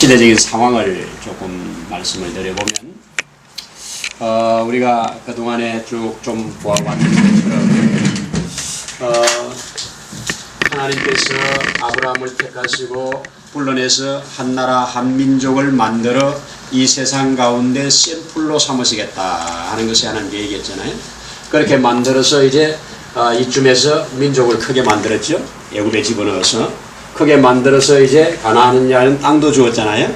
시대적인 상황을 조금 말씀을 드려보면 우리가 그동안에 쭉 좀 보아왔던 것처럼 하나님께서 아브라함을 택하시고 불러내서 한 나라 한 민족을 만들어 이 세상 가운데 샘플로 삼으시겠다 하는 것이 하나님 계획이었잖아요. 그렇게 만들어서 이제 이쯤에서 민족을 크게 만들었죠. 애굽에 집어넣어서 크게 만들어서 이제 가나안이라는 땅도 주었잖아요.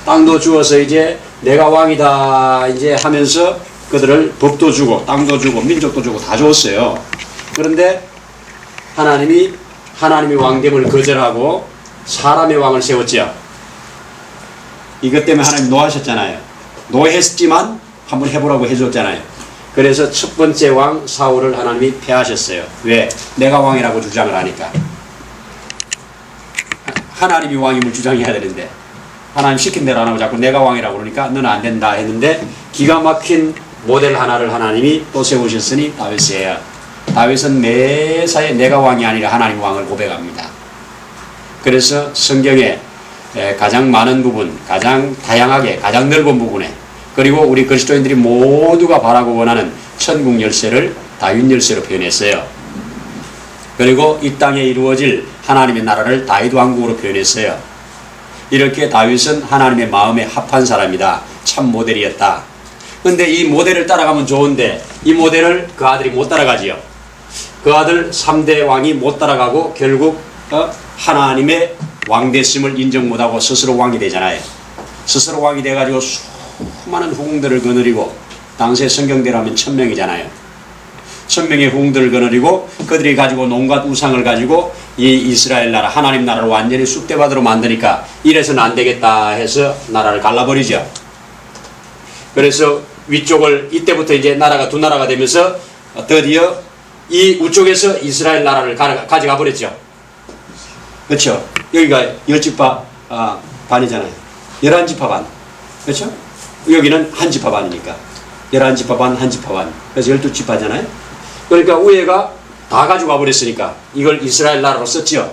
땅도 주어서 이제 내가 왕이다 이제 하면서 그들을 법도 주고 땅도 주고 민족도 주고 다 줬어요. 그런데 하나님이 하나님의 왕됨을 거절하고 사람의 왕을 세웠죠. 이것 때문에 하나님 노하셨잖아요. 노했지만 한번 해보라고 해줬잖아요. 그래서 첫 번째 왕 사울을 하나님이 폐하셨어요. 왜? 내가 왕이라고 주장을 하니까. 하나님이 왕임을 주장해야 되는데 하나님 시킨 대로 안 하고 자꾸 내가 왕이라고 그러니까 너는 안 된다 했는데 기가 막힌 모델 하나를 하나님이 또 세우셨으니 다윗이에요. 다윗은 매사에 내가 왕이 아니라 하나님 왕을 고백합니다. 그래서 성경에 가장 많은 부분, 가장 다양하게, 가장 넓은 부분에 그리고 우리 그리스도인들이 모두가 바라고 원하는 천국 열쇠를 다윗 열쇠로 표현했어요. 그리고 이 땅에 이루어질 하나님의 나라를 다윗 왕국으로 표현했어요. 이렇게 다윗은 하나님의 마음에 합한 사람이다. 참 모델이었다. 그런데 이 모델을 따라가면 좋은데 이 모델을 그 아들이 못 따라가지요. 그 아들 3대 왕이 못 따라가고 결국 하나님의 왕됐음을 인정 못하고 스스로 왕이 되잖아요. 스스로 왕이 돼가지고 수많은 후궁들을 거느리고 당시의 성경대로 하면 1000명이잖아요. 1000명의 후궁들을 거느리고 그들이 가지고 온갖 우상을 가지고 이 이스라엘 나라 하나님 나라를 완전히 쑥대밭으로 만드니까 이래서는 안 되겠다 해서 나라를 갈라버리죠. 그래서 위쪽을 이때부터 이제 나라가 두 나라가 되면서 드디어 이 우쪽에서 이스라엘 나라를 가져가 버렸죠. 그렇죠. 여기가 10지파 반이잖아요. 11지파 반. 그렇죠. 여기는 한 지파 반이니까 11지파 반, 한 지파 반. 그래서 12지파잖아요. 그러니까 위에가 다 가져가 버렸으니까 이걸 이스라엘 나라로 썼지요.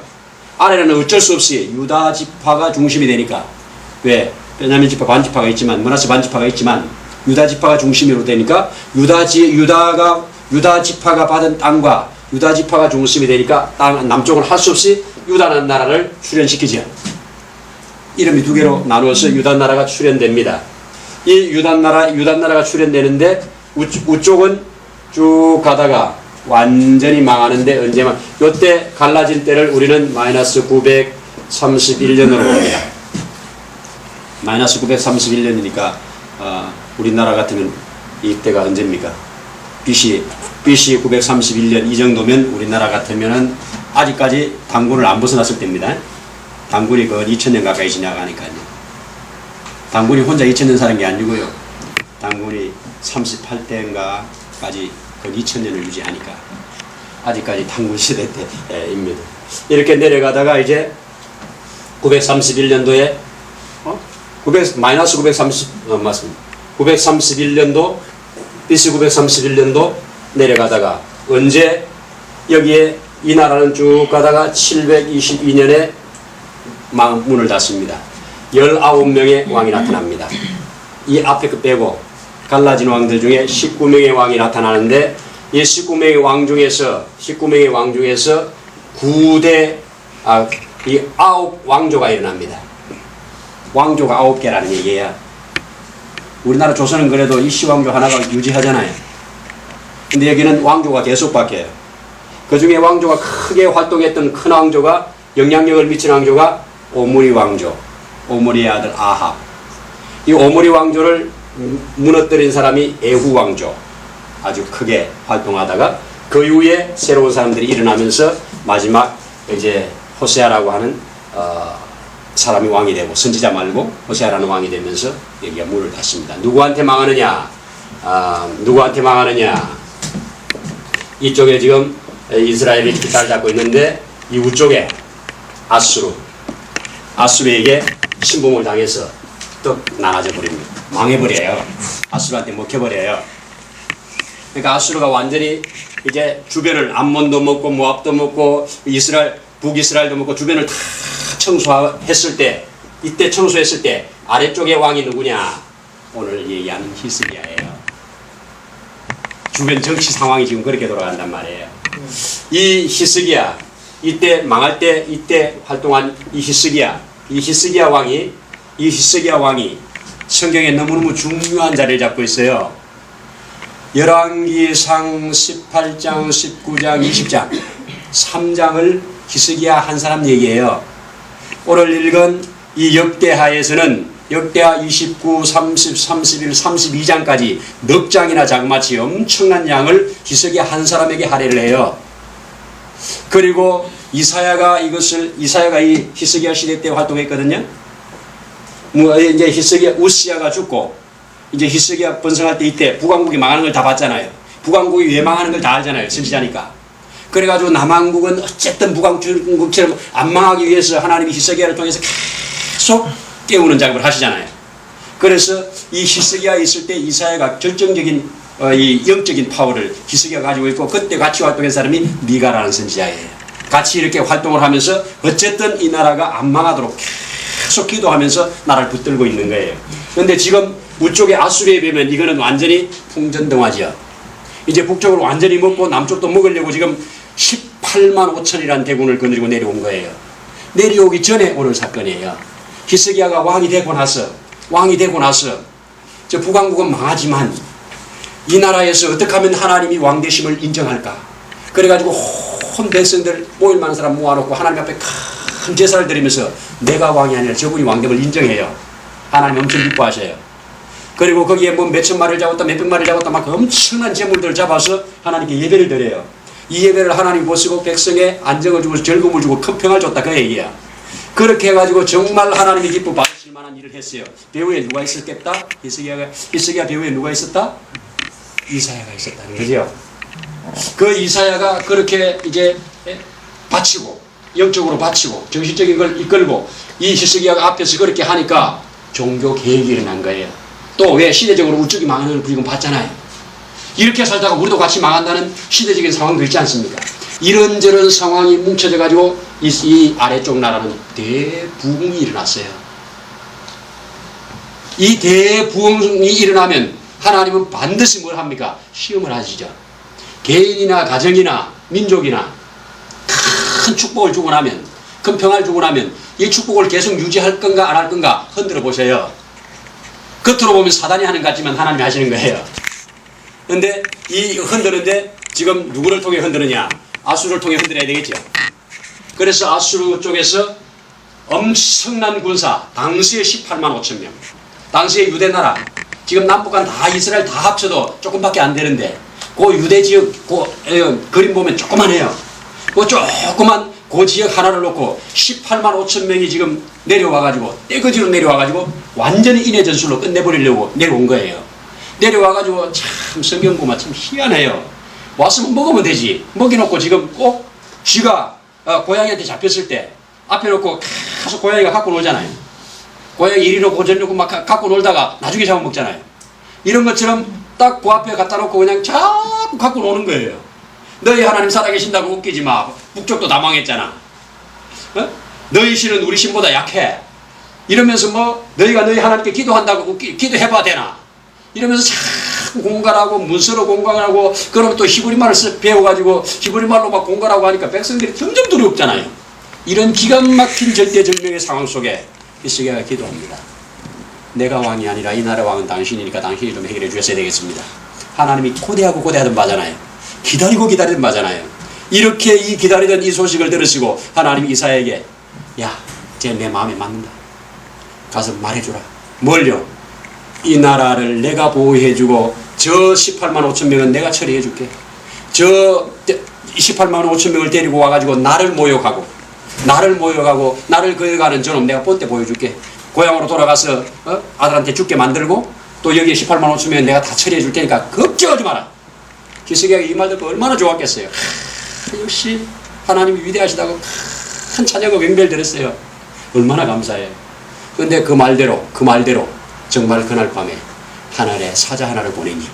아래는 어쩔 수 없이 유다 지파가 중심이 되니까. 왜? 베냐민 지파 반지파가 있지만 므낫세 반지파가 있지만 유다 지파가 중심으로 되니까 유다 지파가 받은 땅과 유다 지파가 중심이 되니까 남쪽을 할 수 없이 유다 나라를 출현시키죠. 이름이 두 개로 나누어서 유다 나라가 출현됩니다. 이 유다 나라가 출현되는데 우쪽은 쭉 가다가 완전히 망하는데 언제만 요때 갈라진 때를 우리는 마이너스 931년으로 봅니다. 마이너스 931년이니까 우리나라 같으면 이때가 언제입니까? BC 931년 이 정도면 우리나라 같으면은 아직까지 단군을 안 벗어났을 때입니다. 단군이 그 2000년 가까이 지나가니까요. 단군이 혼자 2000년 사는 게 아니고요. 단군이 38대인가까지 그 2000년을 유지하니까 아직까지 단군 시대 때입니다. 이렇게 내려가다가 이제 931년도에 마이너스 930 맞습니다. 931년도 BC 931년도 내려가다가 언제 여기에 이 나라는 쭉 가다가 722년에 문을 닫습니다. 19명의 왕이 나타납니다. 이 앞에 그 빼고 갈라진 왕들 중에 19명의 왕이 나타나는데 이 19명의 왕 중에서 9대 이 9 왕조가 일어납니다. 왕조가 9개라는 얘기예요. 우리나라 조선은 그래도 이씨왕조 하나가 유지하잖아요. 근데 여기는 왕조가 계속 바뀌어요. 그 중에 왕조가 크게 활동했던 큰 왕조가 영향력을 미친 왕조가 오므리 왕조, 오므리의 아들 아합. 이 오므리 왕조를 무너뜨린 사람이 에후 왕조. 아주 크게 활동하다가 그 이후에 새로운 사람들이 일어나면서 마지막 이제 호세아라고 하는 사람이 왕이 되고 선지자 말고 호세아라는 왕이 되면서 여기가 문을 닫습니다. 누구한테 망하느냐? 누구한테 망하느냐? 이쪽에 지금 이스라엘이 기타를 잡고 있는데 이 우쪽에 아수르에게 침범을 당해서 또 나눠져 버립니다. 망해버려요. 아수르한테 먹혀버려요. 그러니까 아수르가 완전히 이제 주변을 암몬도 먹고 모압도 먹고 북이스라엘도 먹고 주변을 다 청소했을 때 이때 청소했을 때 아래쪽의 왕이 누구냐? 오늘 얘기하는 히스기야예요. 주변 정치 상황이 지금 그렇게 돌아간단 말이에요. 이 히스기야, 이때 망할 때 이때 활동한 이 히스기야 왕이 성경에 너무너무 중요한 자리를 잡고 있어요. 열왕기상 18장, 19장, 20장 3장을 히스기야 한 사람 얘기해요. 오늘 읽은 이 역대하에서는 역대하 29, 30, 31, 32장까지 넉 장이나 자그마치 엄청난 양을 히스기야 한 사람에게 할애를 해요. 그리고 이사야가 이 히스기야 시대 때 활동했거든요. 이제 히스기야 우시야가 죽고 이제 히스기야 번성할 때 이때 북왕국이 망하는 걸 다 봤잖아요. 북왕국이 왜 망하는 걸 다 알잖아요. 선지자니까. 그래가지고 남왕국은 어쨌든 북왕국처럼 안 망하기 위해서 하나님이 히스기야를 통해서 계속 깨우는 작업을 하시잖아요. 그래서 이 히스기야 있을 때 이사야가 결정적인 이 영적인 파워를 히스기야가 가지고 있고 그때 같이 활동한 사람이 미가라는 선지자예요. 같이 이렇게 활동을 하면서 어쨌든 이 나라가 안 망하도록 계속 기도하면서 나라를 붙들고 있는 거예요. 그런데 지금 우쪽에 아수리에 비하면 이거는 완전히 풍전등화지요. 이제 북쪽으로 완전히 먹고 남쪽도 먹으려고 지금 18만 5천이라는 대군을 거느리고 내려온 거예요. 내려오기 전에 오늘 사건이에요. 히스기야가 왕이 되고 나서 저 북왕국은 망하지만 이 나라에서 어떻게 하면 하나님이 왕 되심을 인정할까? 그래가지고 온 백성들 모일 만한 사람 모아놓고 하나님 앞에 큰 제사를 드리면서 내가 왕이 아니라 저분이 왕됨을 인정해요. 하나님 엄청 기뻐하셔요. 그리고 거기에 뭐 몇천 마리를 잡았다 몇백 마리를 잡았다 막 엄청난 재물들을 잡아서 하나님께 예배를 드려요. 이 예배를 하나님 보시고 백성에 안정을 주고 즐거움을 주고 큰 평을 줬다 그 얘기야. 그렇게 해가지고 정말 하나님이 기뻐 받으실 만한 일을 했어요. 배후에 누가 있었겠다? 히스기야 배후에 누가 있었다? 이사야가 있었다는 거죠. 그 이사야가 그렇게 이제 바치고 영적으로 바치고 정신적인 걸 이끌고 이 히스기야가 앞에서 그렇게 하니까 종교 개혁이 일어난 거예요. 또 왜 시대적으로 우측이 망하는 걸 지금 봤잖아요. 이렇게 살다가 우리도 같이 망한다는 시대적인 상황도 있지 않습니까? 이런저런 상황이 뭉쳐져 가지고 이 아래쪽 나라는 대부흥이 일어났어요. 이 대부흥이 일어나면 하나님은 반드시 뭘 합니까? 시험을 하시죠. 개인이나 가정이나 민족이나 큰 축복을 주고 나면, 큰 평화를 주고 나면 이 축복을 계속 유지할 건가 안 할 건가 흔들어 보세요. 겉으로 보면 사단이 하는 것 같지만 하나님이 하시는 거예요. 그런데 이 흔드는데 지금 누구를 통해 흔드느냐? 아수르를 통해 흔들어야 되겠죠. 그래서 아수르 쪽에서 엄청난 군사, 당시에 18만 5천 명, 당시에 유대 나라, 지금 남북한 다 이스라엘 다 합쳐도 조금밖에 안 되는데 그 유대 지역 그림 보면 조그만해요. 그 조그만 그 지역 하나를 놓고 18만 5천 명이 지금 내려와가지고 떼거지로 내려와가지고 완전히 인해 전술로 끝내버리려고 내려온 거예요. 내려와가지고 참 성경 보면 참 희한해요. 왔으면 먹으면 되지. 먹여놓고 지금 꼭 쥐가 고양이한테 잡혔을 때 앞에 놓고 계속 고양이가 갖고 놀잖아요. 고양이 이리 놓고 저리 놓고 막 갖고 놀다가 나중에 잡아먹잖아요. 이런 것처럼 딱 그 앞에 갖다 놓고 그냥 자꾸 갖고 노는 거예요. 너희 하나님 살아계신다고 웃기지 마. 북쪽도 다 망했잖아. 어? 너희 신은 우리 신보다 약해. 이러면서 뭐 너희가 너희 하나님께 기도한다고 기도해봐 되나? 이러면서 자꾸 공갈하고 문서로 공갈하고 그러면 또 히브리 말을 배워가지고 히브리 말로 막 공갈하고 하니까 백성들이 점점 두렵잖아요. 이런 기가 막힌 절대절명의 상황 속에 히스기야가 기도합니다. 내가 왕이 아니라 이 나라 왕은 당신이니까 당신이 좀 해결해 주셔야 되겠습니다. 하나님이 고대하던 바잖아요. 기다리던 바잖아요. 이렇게 이 기다리던 이 소식을 들으시고 하나님이 이사야에게 야, 쟤 내 마음에 맞는다. 가서 말해주라. 뭘요? 이 나라를 내가 보호해주고 저 18만 5천 명은 내가 처리해줄게. 저 18만 5천 명을 데리고 와가지고 나를 모욕하고 나를 거역하는 저놈 내가 본때 보여줄게. 고향으로 돌아가서 아들한테 죽게 만들고 또 여기에 18만 5천 명 내가 다 처리해 줄 테니까 걱정하지 마라. 히스기야가 이 말 듣고 얼마나 좋았겠어요. 역시 하나님이 위대하시다고 큰 찬양과 경배를 드렸어요. 얼마나 감사해요. 그런데 그 말대로 정말 그날 밤에 하늘에 사자 하나를 보내니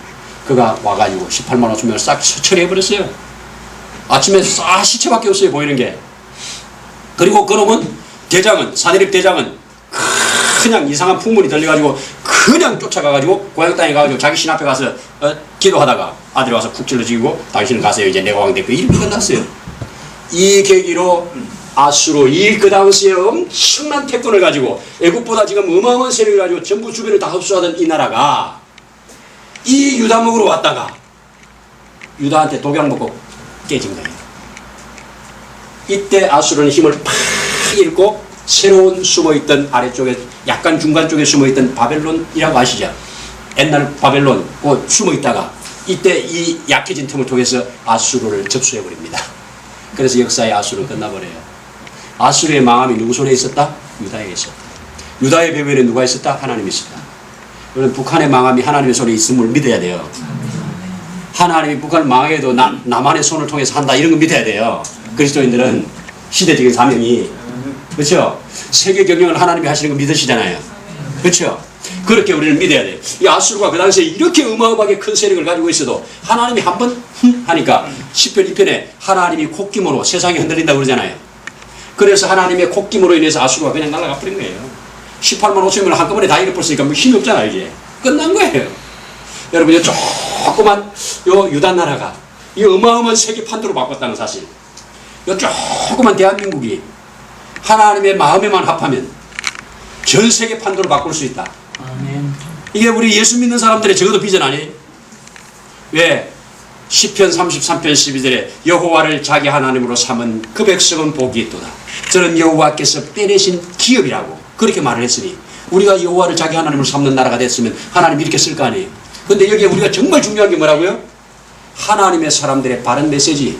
그가 와가지고 18만 5천 명을 싹 처리해버렸어요. 아침에 싹 시체밖에 없어요. 보이는 게. 그리고 그놈은 대장은 사내립 대장은 그냥 이상한 풍문이 들려가지고 그냥 쫓아가가지고 고향 땅에 가가지고 자기 신 앞에 가서 기도하다가 아들이 와서 쿡 찔러 죽이고 당신은 가세요. 이제 내가 왕 됐고 이렇게 끝났어요. 이 계기로 아수르 이 그 당시에 엄청난 태권을 가지고 애국보다 지금 어마어마한 세력을 가지고 전부 주변을 다 흡수하던 이 나라가 이 유다목으로 왔다가 유다한테 독약 먹고 깨진 거예요. 이때 아수르는 힘을 팍 잃고 새로운 숨어있던 아래쪽에 약간 중간 쪽에 숨어있던 바벨론이라고 아시죠? 옛날 바벨론 숨어있다가 이때 이 약해진 틈을 통해서 아수르를 접수해버립니다. 그래서 역사의 아수르는 끝나버려요. 아수르의 망함이 누구 손에 있었다? 유다에 있었다. 유다의 배후에는 누가 있었다? 하나님이 있었다. 여러분 북한의 망함이 하나님의 손에 있음을 믿어야 돼요. 하나님이 북한을 망해도 남한의 손을 통해서 한다 이런 거 믿어야 돼요. 그리스도인들은 시대적인 사명이 그렇죠? 세계 경영을 하나님이 하시는 거 믿으시잖아요. 그렇죠? 그렇게 우리는 믿어야 돼요. 이 아수르가 그 당시에 이렇게 어마어마하게 큰 세력을 가지고 있어도 하나님이 한번 하니까 10편 2편에 하나님이 콧김으로 세상이 흔들린다고 그러잖아요. 그래서 하나님의 콧김으로 인해서 아수르가 그냥 날아가 버린 거예요. 18만 5천명을 한꺼번에 다 잃어버렸으니까 뭐 힘이 없잖아요. 이제 끝난 거예요. 여러분 이 조그만 요 유다 나라가 이 어마어마한 세계 판도로 바꿨다는 사실. 요 조그만 대한민국이 하나님의 마음에만 합하면 전 세계 판도를 바꿀 수 있다. 아멘. 이게 우리 예수 믿는 사람들의 적어도 비전 아니에요? 왜? 시편 33편 12절에 여호와를 자기 하나님으로 삼은 그 백성은 복이 있도다. 저는 여호와께서 빼내신 기업이라고 그렇게 말을 했으니 우리가 여호와를 자기 하나님으로 삼는 나라가 됐으면 하나님 이렇게 쓸 거 아니에요. 근데 여기에 우리가 정말 중요한 게 뭐라고요? 하나님의 사람들의 바른 메시지,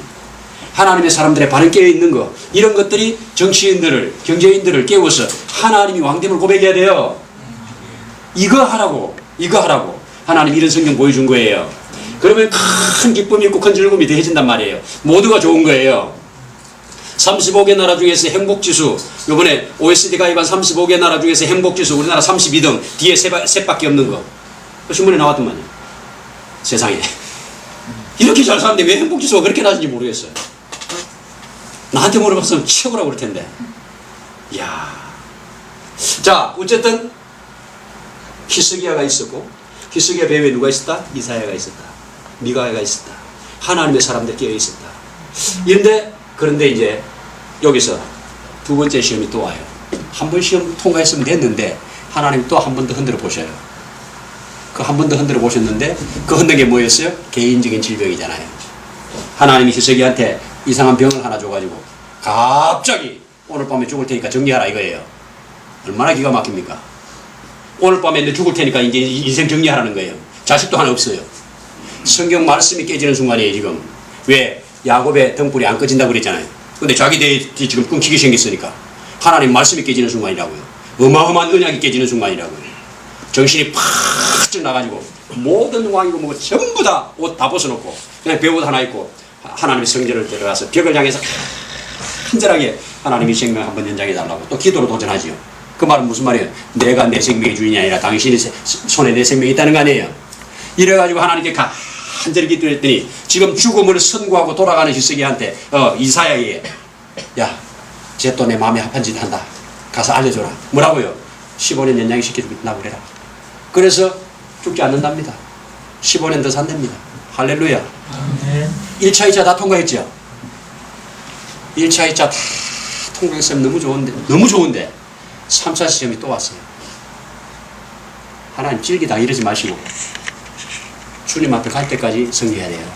하나님의 사람들의 바른 깨어있는 거, 이런 것들이 정치인들을, 경제인들을 깨워서 하나님이 왕됨을 고백해야 돼요. 이거 하라고 하나님 이런 성경 보여준 거예요. 그러면 큰 기쁨이 있고 큰 즐거움이 더해진단 말이에요. 모두가 좋은 거예요. 35개 나라 중에서 행복지수, 요번에 OECD 가입한 35개 나라 중에서 행복지수 우리나라 32등, 뒤에 셋밖에 없는 거 신문에 나왔더만요. 세상에 이렇게 잘 사는데 왜 행복지수가 그렇게 낮은지 모르겠어요. 나한테 물어봤으면 최고라고 그럴 텐데. 이야. 자, 어쨌든 히스기야가 있었고, 히스기야 배후에 누가 있었다? 이사야가 있었다. 미가야가 있었다. 하나님의 사람들 끼어 있었다. 그런데 이제 여기서 두 번째 시험이 또 와요. 한 번 시험 통과했으면 됐는데 하나님 또 한 번 더 흔들어 보셔요. 그 한 번 더 흔들어 보셨는데 그 흔든 게 뭐였어요? 개인적인 질병이잖아요. 하나님이 히스기야한테 이상한 병을 하나 줘가지고 갑자기 오늘 밤에 죽을 테니까 정리하라 이거예요. 얼마나 기가 막힙니까? 오늘 밤에 내 죽을 테니까 이제 인생 정리하라는 거예요. 자식도 하나 없어요. 성경 말씀이 깨지는 순간이에요 지금. 왜? 야곱의 등불이 안 꺼진다고 그랬잖아요. 근데 자기 대에 지금 끊기게 생겼으니까 하나님 말씀이 깨지는 순간이라고요. 어마어마한 언약이 깨지는 순간이라고요. 정신이 팍 나가지고 모든 왕이고 뭐 전부 다 옷 다 벗어놓고 그냥 배옷 하나 입고 하나님의 성전을 들어가서 벽을 향해서 간절하게 하나님이 생명 한번 연장해달라고 또 기도로 도전하지요. 그 말은 무슨 말이에요? 내가 내 생명의 주인이 아니라 당신의 손에 내 생명이 있다는 거 아니에요. 이래가지고 하나님께 간절히 기도했더니 지금 죽음을 선고하고 돌아가는 히스기야한테 이사야에게 야, 쟤 또 내 마음에 합한 짓 한다. 가서 알려줘라. 뭐라고요? 15년 연장시켜주고 그래라. 그래서 죽지 않는답니다. 15년 더 산답니다. 할렐루야. 아멘. 1차, 2차 다 통과했죠? 1차, 2차 다 통과했으면 너무 좋은데 3차 시험이 또 왔어요. 하나님 질기다 이러지 마시고 주님 앞에 갈 때까지 섬겨야 돼요.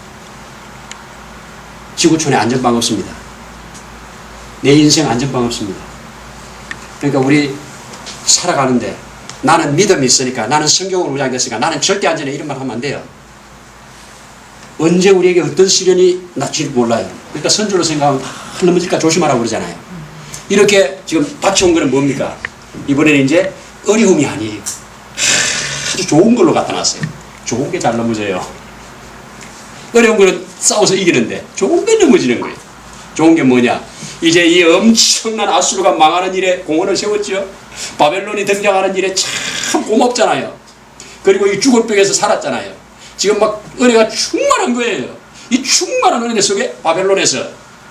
지구촌에 안전방 없습니다. 내 인생 안전방 없습니다. 그러니까 우리 살아가는데 나는 믿음이 있으니까, 나는 성경으로 무장됐으니까 나는 절대 안전해 이런 말 하면 안 돼요. 언제 우리에게 어떤 시련이 날지 몰라요. 그러니까 선줄로 생각하면 다 넘어질까 조심하라고 그러잖아요. 이렇게 지금 닥쳐온 거는 뭡니까? 이번에는 이제 어려움이 아니에요. 아주 좋은 걸로 갖다 놨어요. 좋은 게 잘 넘어져요. 어려운 거는 싸워서 이기는데 좋은 게 넘어지는 거예요. 좋은 게 뭐냐? 이제 이 엄청난 아수르가 망하는 일에 공헌을 세웠죠. 바벨론이 등장하는 일에 참 고맙잖아요. 그리고 이 죽을 벽에서 살았잖아요. 지금 막 은혜가 충만한 거예요. 이 충만한 은혜 속에 바벨론에서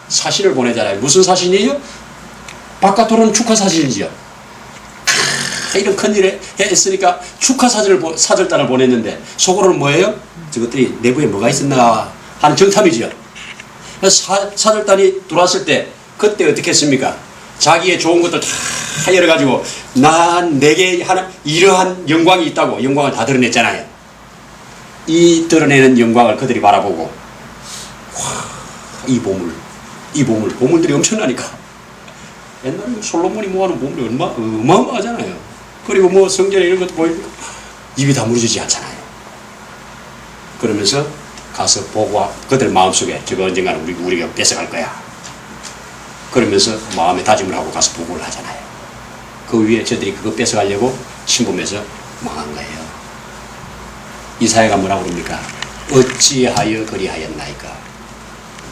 사신을 보내잖아요. 무슨 사신이에요? 바깥으로는 축하 사신이죠. 이런 큰일을 했으니까 축하 사절단을 보냈는데 속으로는 뭐예요? 저것들이 내부에 뭐가 있었나 하는 정탐이죠. 사절단이 들어왔을 때 그때 어떻게 했습니까? 자기의 좋은 것들 다 열어가지고 내게 하는 이러한 영광이 있다고 영광을 다 드러냈잖아요. 이 드러내는 영광을 그들이 바라보고 와, 이 보물들이 엄청나니까 옛날에 솔로몬이 모아놓은 보물이 어마어마하잖아요. 그리고 뭐 성전에 이런 것도 보이니까 입이 다 무너지지 않잖아요. 그러면서 가서 보고 그들 마음속에 저거 언젠가는 우리가 뺏어갈 거야. 그러면서 마음의 다짐을 하고 가서 보고를 하잖아요. 그 위에 저들이 그거 뺏어가려고 침범해서 망한 거예요. 이사야가 뭐라고 그럽니까? 어찌하여 그리하였나이까.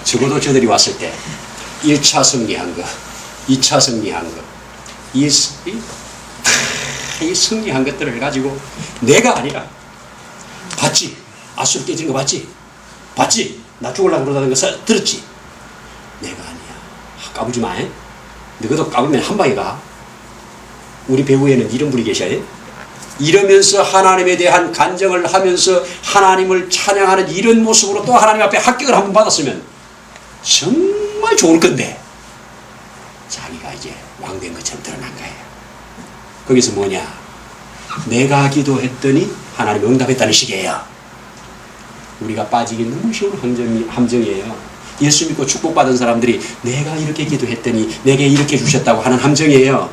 적어도 저들이 왔을 때 1차 승리한 거, 2차 승리한 거, 이 승리한 것들을 가지고 내가 아니라 봤지? 아수르 깨지는 거 봤지? 봤지? 나 죽으려고 그러다는 거 들었지? 내가 아니야. 까부지 마. 너희도 까부면 한 방에 가. 우리 배후에는 이런 분이 계셔야 돼. 이러면서 하나님에 대한 간증을 하면서 하나님을 찬양하는 이런 모습으로 또 하나님 앞에 합격을 한번 받았으면 정말 좋을 건데 자기가 이제 왕된 것처럼 드러난 거예요. 거기서 뭐냐? 내가 기도했더니 하나님이 응답했다는 식이에요. 우리가 빠지기 너무 쉬운 함정이에요. 예수 믿고 축복받은 사람들이 내가 이렇게 기도했더니 내게 이렇게 주셨다고 하는 함정이에요.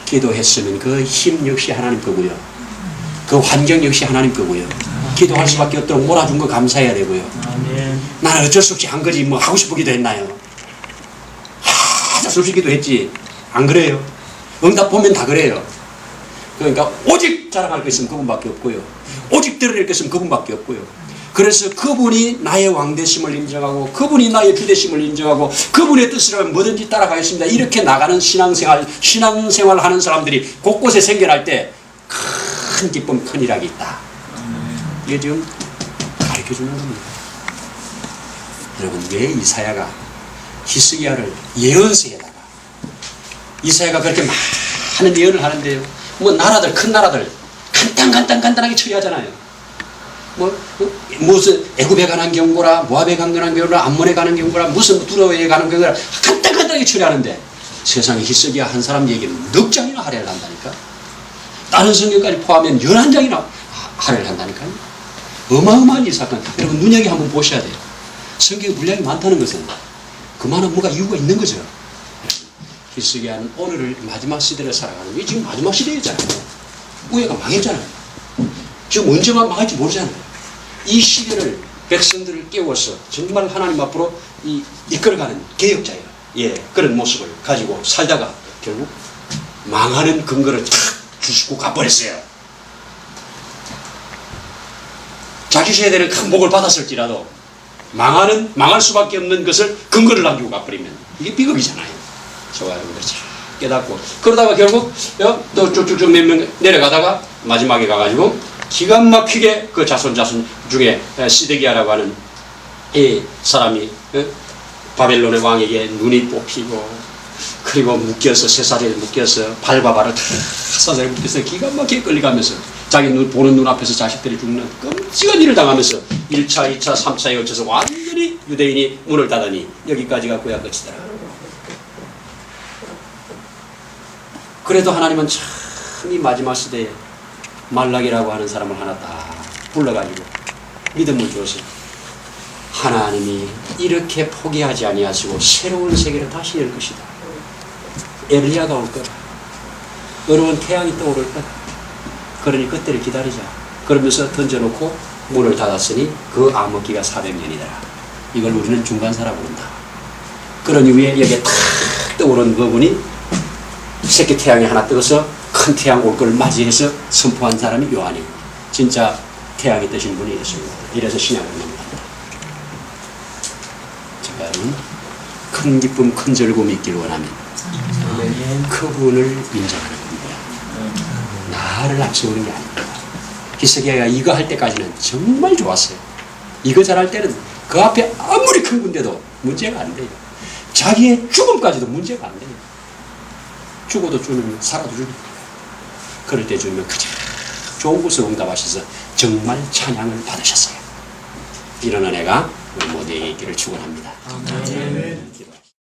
기도했으면 그 힘 역시 하나님 거고요. 그 환경 역시 하나님 거고요. 기도할 수밖에 없도록 몰아준 거 감사해야 되고요. 나는 어쩔 수 없이 한 거지 뭐 하고 싶어 기도했나요? 하자 없이 기도했지. 안 그래요? 응답 보면 다 그래요. 그러니까 오직 자랑할 것 있으면 그분밖에 없고요. 오직 드러낼 것 있으면 그분밖에 없고요. 그래서 그분이 나의 왕되심을 인정하고 그분이 나의 주되심을 인정하고 그분의 뜻이라면 뭐든지 따라가겠습니다. 이렇게 나가는 신앙생활 하는 사람들이 곳곳에 생겨날 때 큰 기쁨, 큰 일학이 있다. 이게 지금 가르쳐주는 겁니다. 여러분, 왜 이사야가 히스기야를 예언서에다가 이사야가 그렇게 많은 예언을 하는데요. 뭐 나라들, 큰 나라들 간단하게 처리하잖아요. 무슨 애굽에 관한 경고라, 모압에 관한 경고라, 암몬에 관한 경고라, 무슨 두로에 관한 경고라 간단하게 처리하는데 세상에 히스기야 한 사람 얘기는 넉 장이나 할애를 한다니까. 다른 성경까지 포함하면 11장이나 할애를 한다니까요. 어마어마한 이 사건. 여러분 눈여겨 한번 보셔야 돼요. 성경에 분량이 많다는 것은 그만한 뭐가 이유가 있는 거죠. 히스기야는 오늘을 마지막 시대를 살아가는 게 지금 마지막 시대였잖아요. 우회가 망했잖아요. 지금 언제만 망할지 모르잖아요. 이 시대를 백성들을 깨워서 정말 하나님 앞으로 이끌어가는 개혁자예요. 예, 그런 모습을 가지고 살다가 결국 망하는 근거를 탁 주시고 가버렸어요. 자기 세대는 큰 복을 받았을지라도 망할 수밖에 없는 것을 근거를 남기고 가버리면 이게 비극이잖아요. 저와 여러분들 잘 깨닫고 그러다가 결국 또 쭉쭉쭉 몇 명 내려가다가 마지막에 가가지고 기가 막히게 그 자손 중에 시드기야라고 하는 이 사람이 바벨론의 왕에게 눈이 뽑히고 그리고 묶여서 쇠사슬에 묶여서 발과 발을 다 사슬에 묶여서 기가 막히게 끌려가면서 자기 보는 눈앞에서 자식들이 죽는 끔찍한 일을 당하면서 1차, 2차, 3차에 걸쳐서 완전히 유대인이 문을 닫으니 여기까지가 고야 끝이더라. 그래도 하나님은 참 이 마지막 시대에 말락이라고 하는 사람을 하나 딱 불러가지고 믿음을 주어서 하나님이 이렇게 포기하지 아니하시고 새로운 세계를 다시 열 것이다. 엘리야가 올 거다. 어려운 태양이 떠오를 거다. 그러니 그때를 기다리자. 그러면서 던져놓고 문을 닫았으니 그 암흑기가 400년이더라. 이걸 우리는 중간사라고 부른다. 그런 이후에 여기에 탁 떠오른 그분이 새끼 태양이 하나 떠서 큰 태양 올 걸 맞이해서 선포한 사람이 요한이 진짜 태양이 뜨신 분이 예수입니다. 이래서 신약을 납니다. 제가 여러분 큰 기쁨 큰 즐거움이 있길 원하면 그분을 인정하는 겁니다. 나를 앞세우는 게 아닙니다. 히스기야가 이거 할 때까지는 정말 좋았어요. 이거 잘할 때는 그 앞에 아무리 큰 군대도 문제가 안 돼요. 자기의 죽음까지도 문제가 안 돼요. 죽어도 죽는 살아도 죽는 그럴 때 주님은 가장 좋은 것을 응답하셔서 정말 찬양을 받으셨어요. 이런 은혜가 우리 모두에게 있기를 축원합니다. 아멘. 기도합시다.